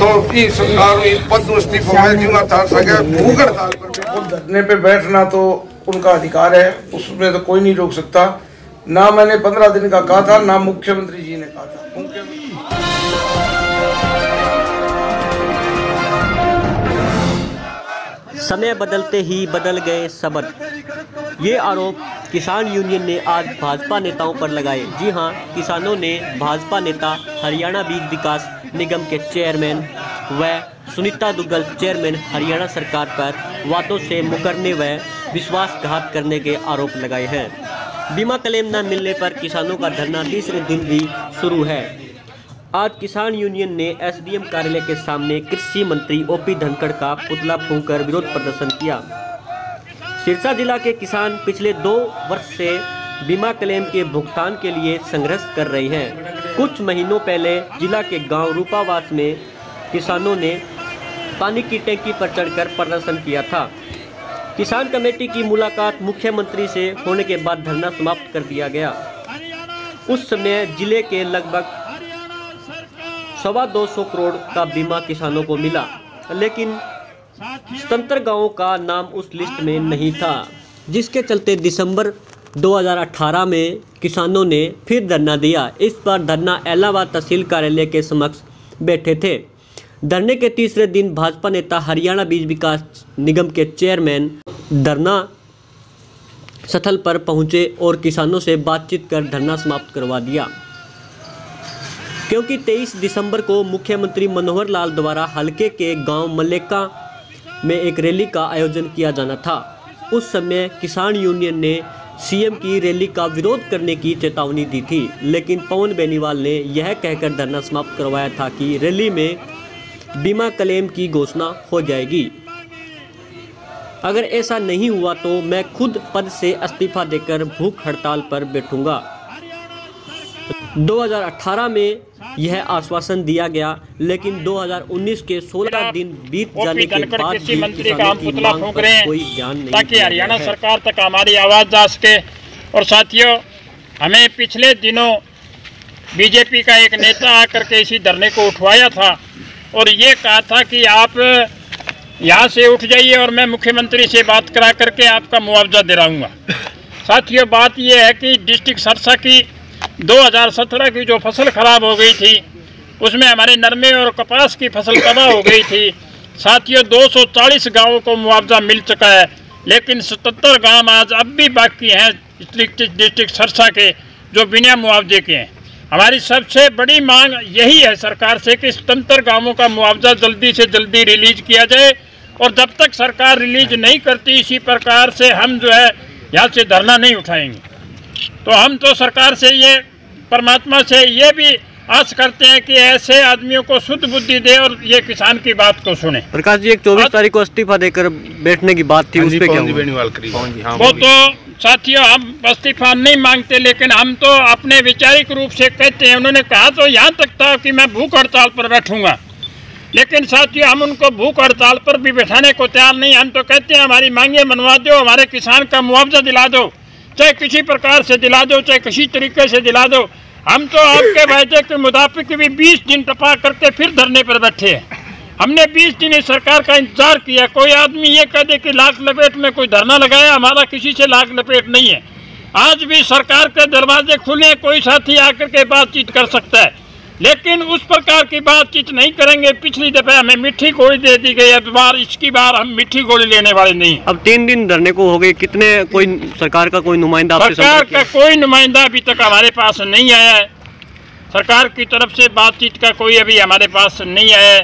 तो ई सरकार पद इस्तीफा मैं दूंगा था सके भूख हड़ताल पर धरने पे बैठना तो उनका अधिकार है, उसमें तो कोई नहीं रोक सकता। ना मैंने 15 दिन का कहा था, ना मुख्यमंत्री जी ने कहा था। समय बदलते ही बदल गए सबद, ये आरोप किसान यूनियन ने आज भाजपा नेताओं पर लगाए। जी हां, किसानों ने भाजपा नेता हरियाणा बीज विकास निगम के चेयरमैन व सुनीता दुग्गल चेयरमैन हरियाणा सरकार पर वादों से मुकरने व विश्वासघात करने के आरोप लगाए हैं। बीमा क्लेम न मिलने पर किसानों का धरना तीसरे दिन भी शुरू है। आज किसान यूनियन ने एसडीएम कार्यालय के सामने कृषि मंत्री ओपी धनखड़ का पुतला फूंककर विरोध प्रदर्शन किया। सिरसा जिला के किसान पिछले 2 वर्ष से बीमा क्लेम के भुगतान के लिए संघर्ष कर रहे हैं। कुछ महीनों पहले जिला के गांव रूपावास में किसानों ने पानी की टंकी पर चढ़कर प्रदर्शन किया था। किसान कमेटी की मुलाकात मुख्यमंत्री से होने के बाद धरना समाप्त कर दिया गया। उस समय जिले के लगभग 225 करोड़ का बीमा किसानों को मिला, लेकिन 77 गांवों का नाम उस लिस्ट में नहीं था, जिसके चलते दिसंबर 2018 में किसानों ने फिर धरना दिया। इस बार धरना इलाहाबाद तहसील कार्यालय के समक्ष बैठे थे। धरने के तीसरे दिन भाजपा नेता हरियाणा बीज विकास निगम के चेयरमैन धरना स्थल पर पहुंचे और किसानों से बातचीत कर धरना समाप्त करवा दिया, क्योंकि 23 दिसंबर को मुख्यमंत्री मनोहर लाल द्वारा हलके के गांव मलेका में एक रैली का आयोजन किया जाना था। उस समय किसान यूनियन ने सीएम की रैली का विरोध करने की चेतावनी दी थी, लेकिन पवन बेनीवाल ने यह कहकर धरना समाप्त करवाया था कि रैली में बीमा क्लेम की घोषणा हो जाएगी। अगर ऐसा नहीं हुआ तो मैं खुद पद से इस्तीफा देकर भूख हड़ताल पर बैठूंगा। 2018 में यह आश्वासन दिया गया, लेकिन 2019 के 16 दिन बीत जाने के बाद भी किसानों की मांग पर कोई ध्यान नहीं, ताकि हरियाणा सरकार तक हमारी आवाज़ जा सके। और साथियों, हमें पिछले दिनों बीजेपी का एक नेता आकर के इसी धरने को उठवाया था और ये कहा था कि आप यहाँ से उठ जाइए और मैं मुख्यमंत्री से बात करा करके आपका मुआवजा दिलाऊंगा। साथियों, बात यह है कि डिस्ट्रिक्ट सिरसा की 2017 की जो फसल खराब हो गई थी, उसमें हमारे नरमे और कपास की फसल तबाह हो गई थी। साथियों, 240 गांवों को मुआवजा मिल चुका है, लेकिन 77 गांव आज अब भी बाकी हैं डिस्ट्रिक्ट सिरसा के जो बिना मुआवजे के हैं। हमारी सबसे बड़ी मांग यही है सरकार से कि 77 गांवों का मुआवजा जल्दी से जल्दी रिलीज किया जाए, और जब तक सरकार रिलीज नहीं करती इसी प्रकार से हम जो है यहाँ से धरना नहीं उठाएंगे। तो हम तो सरकार से ये, परमात्मा से ये भी आस करते हैं कि ऐसे आदमियों को शुद्ध बुद्धि दे और ये किसान की बात को सुने। प्रकाश जी, एक 24 तारीख को इस्तीफा देकर बैठने की बात थी, उस पे क्या हुआ? वो तो साथियों, हम इस्तीफा नहीं मांगते, लेकिन हम तो अपने वैचारिक रूप से कहते हैं। उन्होंने कहा तो यहाँ तक था कि मैं भूख हड़ताल पर बैठूंगा, लेकिन साथियों हम उनको भूख हड़ताल पर भी बैठाने को तैयार नहीं। हम तो कहते हैं हमारी मांगे मनवा दो, हमारे किसान का मुआवजा दिला दो, चाहे किसी प्रकार से दिला दो, चाहे किसी तरीके से दिला दो। हम तो आपके वायदे के मुताबिक भी 20 दिन टपा करके फिर धरने पर बैठे हैं। हमने 20 दिन इस सरकार का इंतजार किया। कोई आदमी ये कह दे कि लाख लपेट में कोई धरना लगाया, हमारा किसी से लाख लपेट नहीं है। आज भी सरकार के दरवाजे खुले, कोई साथी आकर के बातचीत कर सकता है, लेकिन उस प्रकार की बातचीत नहीं करेंगे। पिछली दफे हमें मीठी गोली दे दी गई, अब बार इसकी बार हम मीठी गोली लेने वाले नहीं। अब 3 दिन धरने को हो गए, कितने कोई सरकार का कोई नुमाइंदा? सरकार का कोई नुमाइंदा अभी तक हमारे पास नहीं आया है। सरकार की तरफ से बातचीत का कोई अभी हमारे पास नहीं आया है,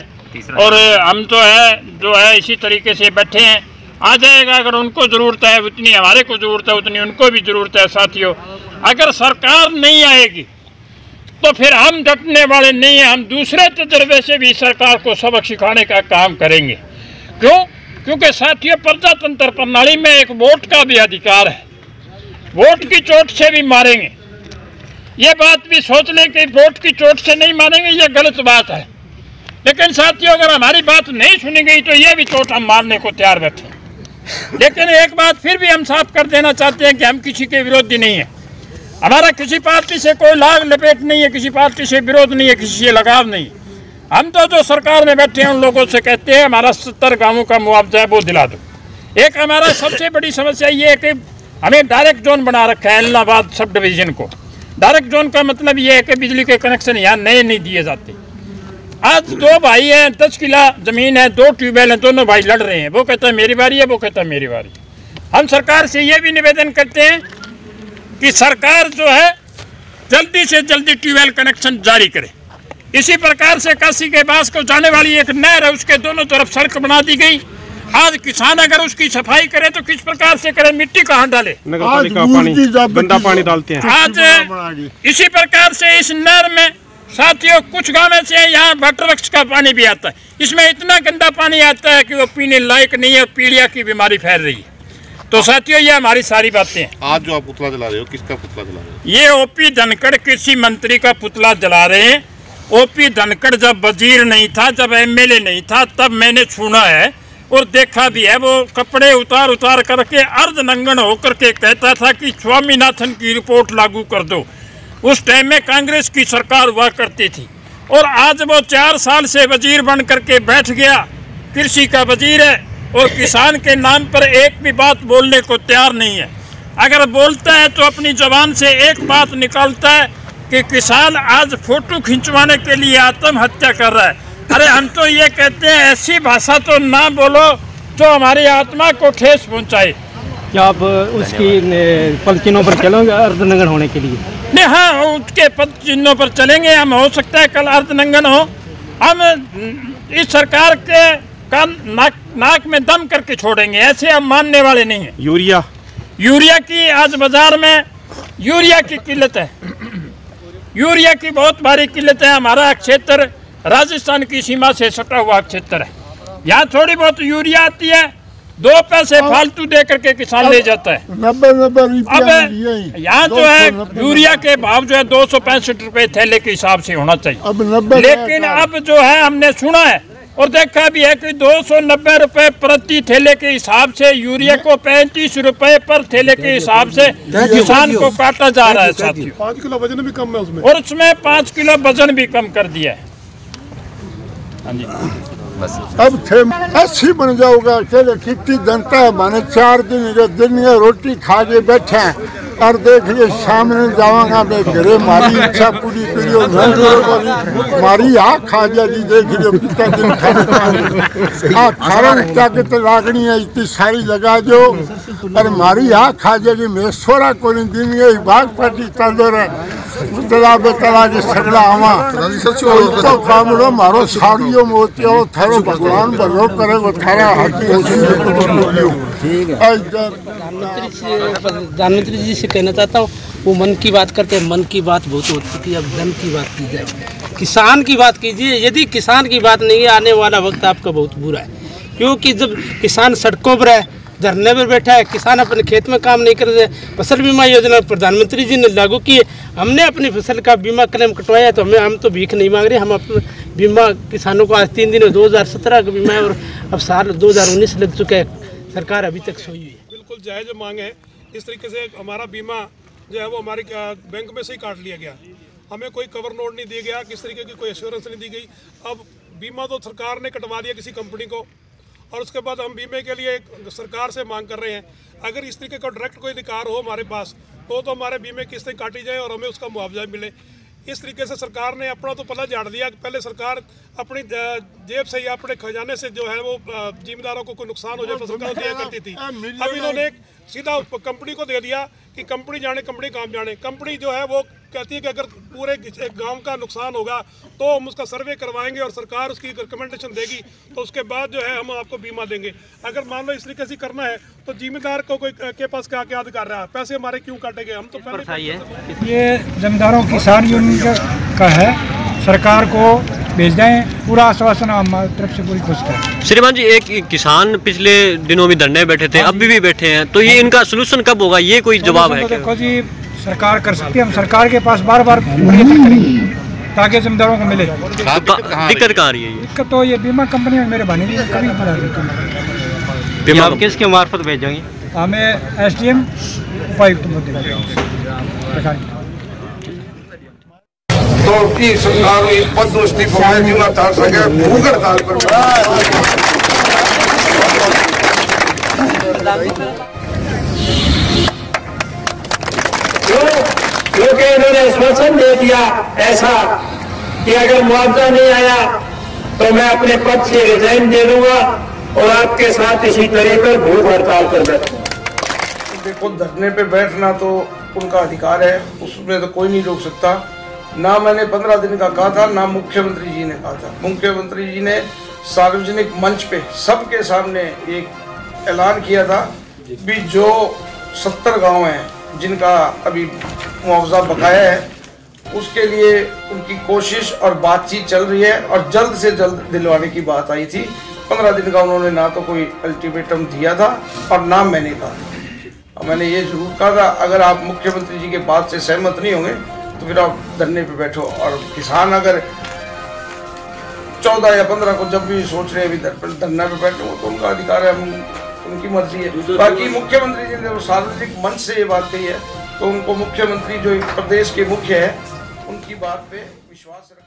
और हम तो है जो है इसी तरीके से बैठे हैं। आ जाएगा, अगर उनको ज़रूरत है उतनी हमारे को ज़रूरत है, उतनी उनको भी ज़रूरत है। साथियों, अगर सरकार नहीं आएगी तो फिर हम डटने वाले नहीं हैं। हम दूसरे तजर्बे से भी सरकार को सबक सिखाने का काम करेंगे। क्यों? क्योंकि साथियों, प्रजातंत्र प्रणाली में एक वोट का भी अधिकार है। वोट की चोट से भी मारेंगे, ये बात भी सोच लें कि वोट की चोट से नहीं मारेंगे, ये गलत बात है। लेकिन साथियों, अगर हमारी बात नहीं सुनी गई तो ये भी चोट हम मारने को तैयार बैठे। लेकिन एक बात फिर भी हम साफ कर देना चाहते हैं कि हम किसी के विरोधी नहीं है। हमारा किसी पार्टी से कोई लाग लपेट नहीं है, किसी पार्टी से विरोध नहीं है, किसी से लगाव नहीं। हम तो जो सरकार में बैठे हैं उन लोगों से कहते हैं हमारा 70 गांवों का मुआवजा है वो दिला दो। एक हमारा सबसे बड़ी समस्या ये है कि हमें डायरेक्ट जोन बना रखा है इलाहाबाद सब डिवीज़न को। डायरेक्ट जोन का मतलब ये है कि बिजली के कनेक्शन यहाँ नए नहीं दिए जाते। आज 2 भाई हैं, 10 किला ज़मीन है, 2 ट्यूबवेल हैं, दोनों भाई लड़ रहे हैं। वो कहता है मेरी बारी है, वो कहता है मेरी बारी। हम सरकार से ये भी निवेदन करते हैं कि सरकार जो है जल्दी से जल्दी ट्यूबवेल कनेक्शन जारी करे। इसी प्रकार से काशी के पास को जाने वाली एक नहर है, उसके दोनों तरफ सड़क बना दी गई। आज किसान अगर उसकी सफाई करे तो किस प्रकार से करे, मिट्टी कहाँ डाले, गंदा पानी डालते हैं। आज इसी प्रकार से इस नहर में साथियों कुछ गाँव में से यहाँ वाटर का पानी भी आता है। इसमें इतना गंदा पानी आता है कि वो पीने लायक नहीं है, पीलिया की बीमारी फैल रही है। तो साथियों ये हमारी सारी बातें हैं। आज जो आप पुतला जला रहे हो, किसका पुतला जला रहे हो? ये ओपी धनखड़ कृषि मंत्री का पुतला जला रहे हैं। ओपी धनखड़ जब वजीर नहीं था, जब एमएलए नहीं था, तब मैंने सुना है और देखा भी है। वो कपड़े उतार करके अर्धनंगन होकर के कहता था कि स्वामीनाथन की रिपोर्ट लागू कर दो। उस टाइम में कांग्रेस की सरकार हुआ करती थी और आज वो 4 साल से वजीर बन करके बैठ गया, कृषि का वजीर है और किसान के नाम पर एक भी बात बोलने को तैयार नहीं है। अगर बोलता है तो अपनी जबान से एक बात निकालता है कि किसान आज फोटो खिंचवाने के लिए आत्महत्या कर रहा है। अरे हम तो ये कहते हैं ऐसी भाषा तो ना बोलो जो हमारी आत्मा को ठेस पहुंचाए। क्या आप उसकी पद चिन्हों पर चलोगे अर्धनंगन होने के लिए? नहीं, हाँ उसके पद चिन्हों पर चलेंगे हम। हो सकता है कल अर्धनंगन हो। हम इस सरकार के कान नाक में दम करके छोड़ेंगे, ऐसे हम मानने वाले नहीं हैं। यूरिया की आज बाजार में यूरिया की किल्लत है, यूरिया की बहुत भारी किल्लत है। हमारा क्षेत्र राजस्थान की सीमा से सटा हुआ क्षेत्र है। यहाँ थोड़ी बहुत यूरिया आती है, 2 पैसे फालतू दे करके किसान ले जाता है। अब यहाँ जो है यूरिया के भाव जो है 265 रुपए थैले के हिसाब से होना चाहिए। लेकिन अब जो है हमने सुना है और देखा भी है कि 290 रुपए प्रति थैले के हिसाब से यूरिया को 35 रुपए पर थैले के हिसाब से किसान को काटा जा रहा है साथियों। 5 किलो वजन भी कम है उसमें, और उसमें 5 किलो वजन भी कम कर दिया है। हाँ जी, अब थे 80 बन जाओगा। चले कितनी जनता है, माने 4 दिन या रोटी खा के बैठे हैं और देख लिए सामने जाऊंगा मैं घरे, मारी इच्छा पूरी करियो, मारी आँख खा जा जी। देख लियो कितना दिन खाना ताकत लागनी है इतनी सारी लगा दो और मारी आँख खा जाएगी। मैं सोरा को दिन ये बाग पार्टी चल रहा तला के सगड़ा आवा तो कामड़ो मारो साड़ियों मोतियों थारो भगवान भलो करे वो थारा हाथी प्रधानमंत्री जी से कहना चाहता हूँ, वो मन की बात करते हैं, मन की बात बहुत होती थी, अब जन की बात की जाए, किसान की बात कीजिए। यदि किसान की बात नहीं है, आने वाला वक्त आपका बहुत बुरा है। क्योंकि जब किसान सड़कों पर है, धरने पर बैठा है, किसान अपने खेत में काम नहीं कर रहे। फसल बीमा योजना प्रधानमंत्री जी ने लागू की है, हमने अपनी फसल का बीमा क्लेम कटवाया, तो हम तो भीख नहीं मांग रहे। हम अपना बीमा किसानों को आज 3 दिन 2017 का बीमा है और अब साल 2019 लग चुका है, सरकार अभी तक सोई हुई है। बिल्कुल जायज़ मांग है। इस तरीके से हमारा बीमा जो है वो हमारी बैंक में से ही काट लिया गया, हमें कोई कवर नोट नहीं दिया गया, किस तरीके की कोई एश्योरेंस नहीं दी गई। अब बीमा तो सरकार ने कटवा दिया किसी कंपनी को और उसके बाद हम बीमे के लिए सरकार से मांग कर रहे हैं। अगर इस तरीके का डायरेक्ट कोई अधिकार हो हमारे पास तो हमारे बीमे किस्तें काटी जाए और हमें उसका मुआवजा मिले। इस तरीके से सरकार ने अपना तो पल्ला झाड़ दिया। पहले सरकार अपनी जेब से या अपने खजाने से जो है वो जिम्मेदारों को कोई नुकसान हो जाए तो सरकार दिया करती थी। अब इन्होंने सीधा कंपनी को दे दिया कि कंपनी जाने, कंपनी काम जाने। कंपनी जो है वो कहती है कि अगर पूरे एक गांव का नुकसान होगा तो हम उसका सर्वे करवाएंगे और सरकार उसकी रिकमेंडेशन देगी तो उसके बाद जो है हम आपको बीमा देंगे। अगर मान लो इस तरीके से करना है तो जिम्मेदार को कोई के पास क्या क्या अधिकार रहा है, पैसे हमारे क्यों काटे गए? हम तो पहले ये जमींदारों किसान यूनियन का है, सरकार को भेज दें, पूरा आश्वासन हमारी तरफ से पूरी कोशिश करें। श्रीमान जी, एक किसान पिछले दिनों में धरने बैठे थे, अभी भी बैठे हैं, तो ये इनका सलूशन कब होगा? ये कोई जवाब है? देखो जी, सरकार कर सकती है, हम सरकार के पास बार बार करेंगे ताकि जमींदारों को मिले। दिक्कत कहाँ आ रही है? दिक्कत तो ये बीमा कंपनी में मेरे भाने कभी बढ़ा देते हैं। आप किसके मार्फत भेजेंगे? हमें SDM उपायुक्त तो की सरकार पद इस्तीफा मैं क्यों ना तार सके भूख हड़ताल पर क्योंकि इन्होंने आश्वासन दे दिया ऐसा कि अगर मुआवजा नहीं आया तो मैं अपने पद से रिजाइन दे दूंगा और आपके साथ इसी तरह पर भूख हड़ताल कर बैठूंगा। देखो, धरने पे बैठना तो उनका अधिकार है, उसमें तो कोई नहीं रोक सकता। ना मैंने 15 दिन का कहा था, ना मुख्यमंत्री जी ने कहा था। मुख्यमंत्री जी ने सार्वजनिक मंच पे सबके सामने एक ऐलान किया था भी जो 70 गांव हैं जिनका अभी मुआवजा बकाया है, उसके लिए उनकी कोशिश और बातचीत चल रही है और जल्द से जल्द दिलवाने की बात आई थी। 15 दिन का उन्होंने ना तो कोई अल्टीमेटम दिया था और ना मैंने कहा। मैंने ये जरूर कहा था, अगर आप मुख्यमंत्री जी के बात से सहमत नहीं होंगे तो फिर आप धरने पे बैठो। और किसान अगर 14 या 15 को जब भी सोच रहे हैं अभी धरना पे बैठे, वो तो उनका अधिकार है, उनकी मर्जी है। बाकी मुख्यमंत्री जी ने सार्वजनिक मंच से ये बात कही है तो उनको मुख्यमंत्री जो प्रदेश के मुख्य है उनकी बात पे विश्वास रख